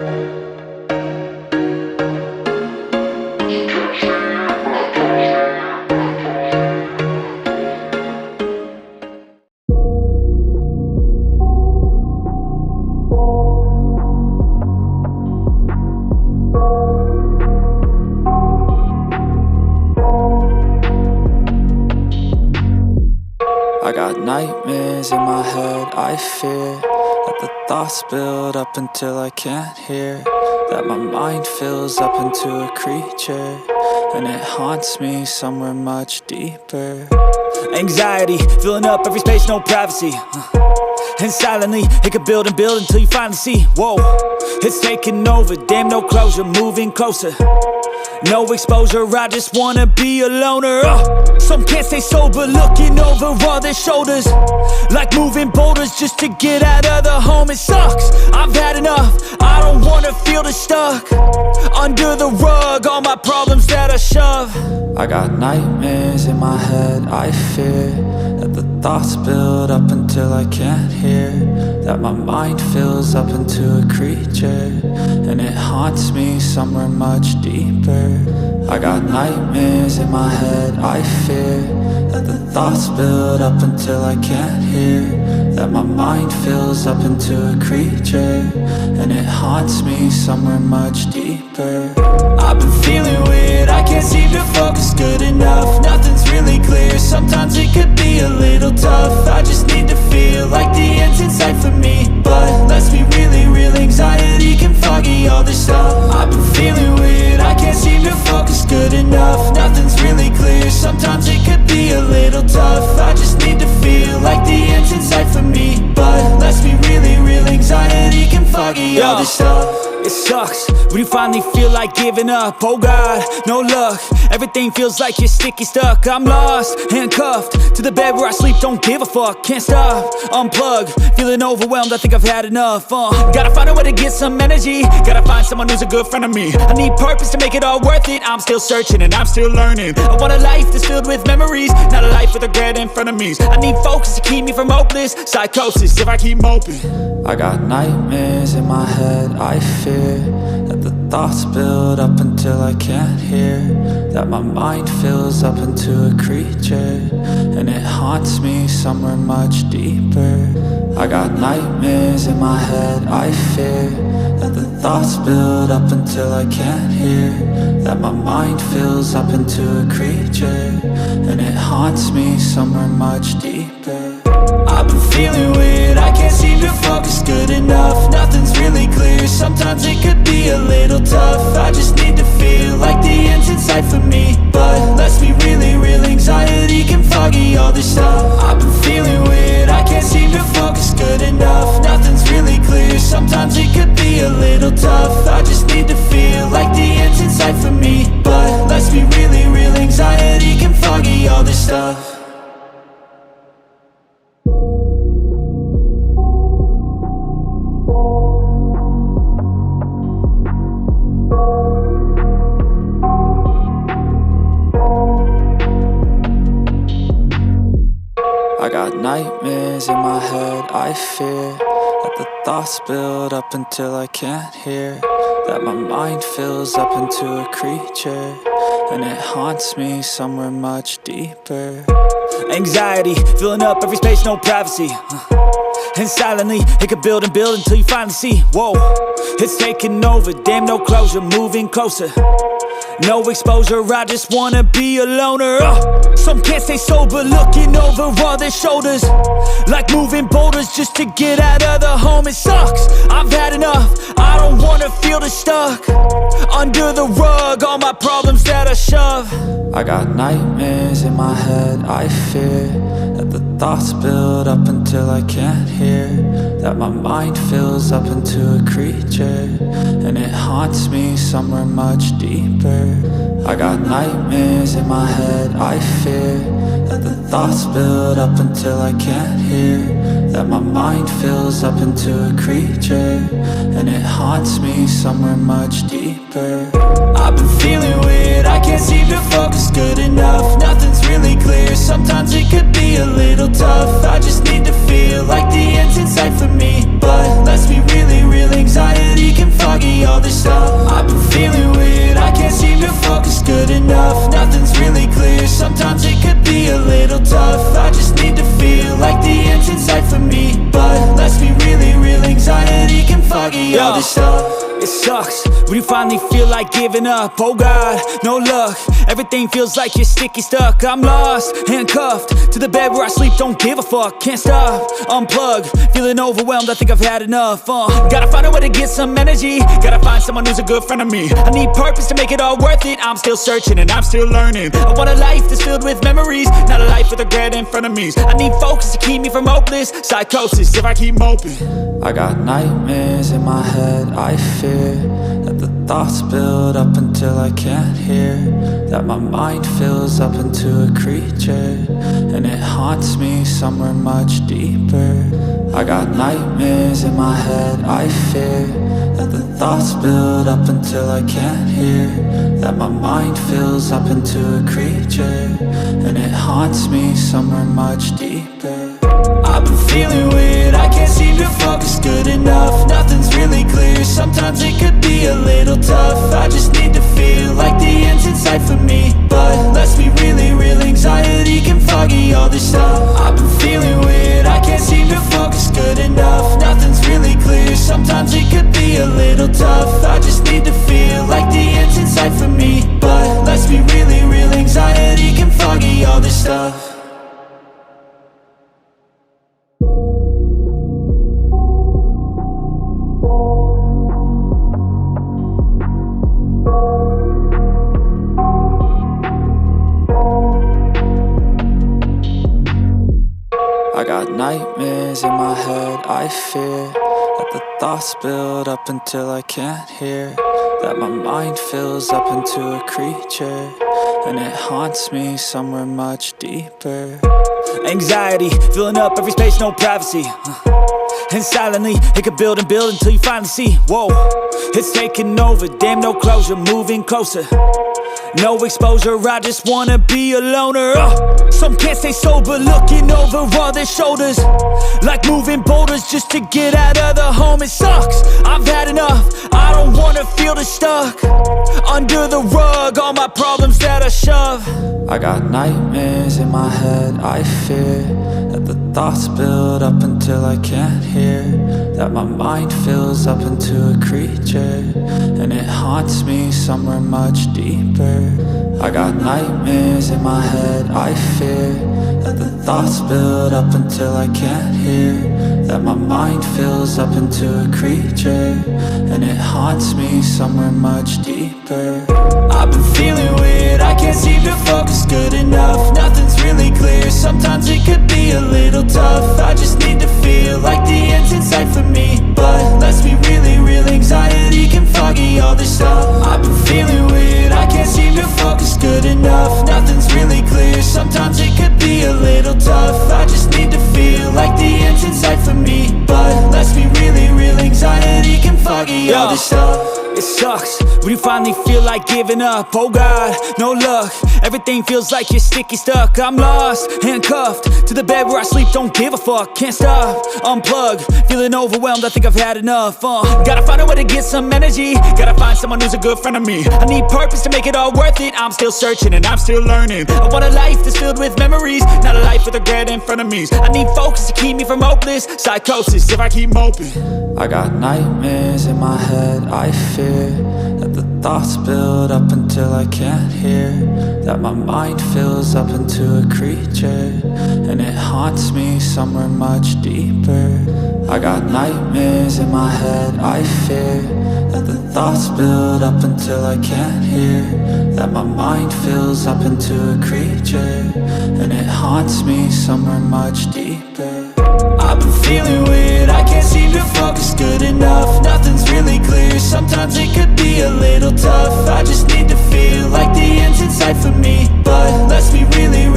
I got nightmares in my head, I fear that the thoughts build up until I can't hear, that my mind fills up into a creature, and it haunts me somewhere much deeper. Anxiety, filling up every space, no privacy, and silently, it could build and build until you finally see, whoa, it's taking over, damn no closure, moving closer. No exposure, I just wanna be a loner. Some can't stay sober, looking over all their shoulders, like moving boulders just to get out of the home. It sucks, I've had enough, I don't wanna feel the stuck under the rug, all my problems that I shove. I got nightmares in my head, I fear that the thoughts build up until I can't hear, that my mind fills up into a creature, and it haunts me somewhere much deeper. I got nightmares in my head, I fear that the thoughts build up until I can't hear, that my mind fills up into a creature, and it haunts me somewhere much deeper. I've been feeling weird, I can't seem to focus good enough, nothing's really clear, sometimes it could be a little tough. I just need to feel like the end's in sight for me, but let's be really real, anxiety can foggy all this stuff. I've been feeling weird, I can't seem to focus good enough, nothing's really clear, sometimes it could be a little tough. I just need to feel like the end's in sight for me, but let's be really real, anxiety can foggy all this stuff. It sucks when you finally feel like giving up. Oh God, no luck, everything feels like you're sticky stuck. I'm lost, handcuffed to the bed where I sleep, don't give a fuck. Can't stop, unplug, feeling overwhelmed, I think I've had enough. Gotta find a way to get some energy, gotta find someone who's a good friend of me. I need purpose to make it all worth it, I'm still searching and I'm still learning. I want a life that's filled with memories, not a life with regret and frenemies. I need focus to keep me from hopeless psychosis if I keep moping. I got nightmares in my head, I fear that the thoughts build up until I can't hear, that my mind fills up into a creature, and it haunts me somewhere much deeper. I got nightmares in my head, I fear that the thoughts build up until I can't hear, that my mind fills up into a creature, and it haunts me somewhere much deeper. I've been feeling weird, I can't seem to focus good enough, nothing's really clear, sometimes it could be a little tough. I just need to feel like the end's in sight for me, but let's be really real, anxiety can foggy all this stuff. I've been feeling weird, I can't seem to focus good enough, nothing's really clear, sometimes it could be a little tough. I just need to feel like the end's in sight for me, but let's be really real, anxiety can foggy all this stuff. I got nightmares in my head, I fear that the thoughts build up until I can't hear, that my mind fills up into a creature, and it haunts me somewhere much deeper. Anxiety, filling up every space, no privacy, and silently, it could build and build until you finally see, whoa, it's taking over, damn no closure, moving closer. No exposure, I just wanna be a loner. Some can't stay sober, looking over all their shoulders, like moving boulders just to get out of the home. It sucks, I've had enough, I don't wanna feel the stuck under the rug, all my problems that I shove. I got nightmares in my head, I fear that the thoughts build up until I can't hear, that my mind fills up into a creature, and it haunts me somewhere much deeper. I got nightmares in my head, I fear that the thoughts build up until I can't hear, that my mind fills up into a creature, and it haunts me somewhere much deeper. I've been feeling weird, I can't seem to focus good enough, nothing's really clear, sometimes it could be a little tough. I just need to feel like the end's in sight for me, but let's be really real, anxiety can foggy stuff. It sucks when you finally feel like giving up. Oh God, no luck. Everything feels like you're sticky stuck. I'm lost, handcuffed to the bed where I sleep. Don't give a fuck, can't stop. Unplug, feeling overwhelmed. I think I've had enough. Gotta find a way to get some energy. Gotta find someone who's a good friend of me. I need purpose to make it all worth it. I'm still searching and I'm still learning. I want a life that's filled with memories, not a life with regret and frenemies. I need focus to keep me from hopeless psychosis if I keep moping. I got nightmares in my head. I fear that the thoughts build up until I can't hear, that my mind fills up into a creature, and it haunts me somewhere much deeper. I got nightmares in my head. I fear that the thoughts build up until I can't hear, that my mind fills up into a creature, and it haunts me somewhere much deeper. I've been feeling weird, I can't seem to focus good enough. Nothing's really clear, sometimes it could be a little tough. I just need to feel like the end's in sight for me, but let's be really real, anxiety can foggy all this stuff. I've been feeling weird, I can't seem to focus good enough. Nothing's really clear, sometimes it could be a little tough. I just need to feel like the end's in sight for me, but let's be really real, anxiety can foggy all this stuff. I got nightmares in my head. I fear that the thoughts build up until I can't hear, that my mind fills up into a creature, and it haunts me somewhere much deeper. Anxiety filling up every space, no privacy. And silently, it could build and build until you finally see, whoa, it's taking over, damn, no closure, moving closer. No exposure, I just wanna be a loner. Some can't stay sober, looking over all their shoulders, like moving boulders just to get out of the home. It sucks, I've had enough, I don't wanna feel the stuck under the rug, all my problems that I shove. I got nightmares in my head. I fear that the thoughts build up until I can't hear, that my mind fills up into a creature, and it haunts me somewhere much deeper. I got nightmares in my head. I fear that the thoughts build up until I can't hear, that my mind fills up into a creature, and it haunts me somewhere much deeper. I've been feeling weird, I can't seem to focus good enough. Nothing's really clear, sometimes it could be a little tough. I just need to feel like the end's in sight for me, but let's be really real, anxiety can foggy all this stuff. I've been feeling weird, I can't seem to focus good enough. Nothing's really clear, sometimes it could be a little tough. I just need to feel like the end's in sight for me, but let's be really real, anxiety can foggy all this stuff. It sucks when you finally feel like giving up. Oh God, no luck. Everything feels like you're sticky stuck. I'm lost, handcuffed to the bed where I sleep. Don't give a fuck, can't stop. Unplug, feeling overwhelmed. I think I've had enough. Gotta find a way to get some energy. Gotta find someone who's a good friend of me. I need purpose to make it all worth it. I'm still searching and I'm still learning. I want a life that's filled with memories, not a life with regret and frenemies. I need focus to keep me from hopeless psychosis if I keep moping. I got nightmares in my head. I fear that the thoughts build up until I can't hear, that my mind fills up into a creature, and it haunts me somewhere much deeper. I got nightmares in my head. I fear that the thoughts build up until I can't hear, that my mind fills up into a creature, and it haunts me somewhere much deeper. I've been feeling weird, I can't seem to focus good enough. Nothing's really clear, sometimes it could be a little tough. I just need to feel like the end's in sight for me, but let's be really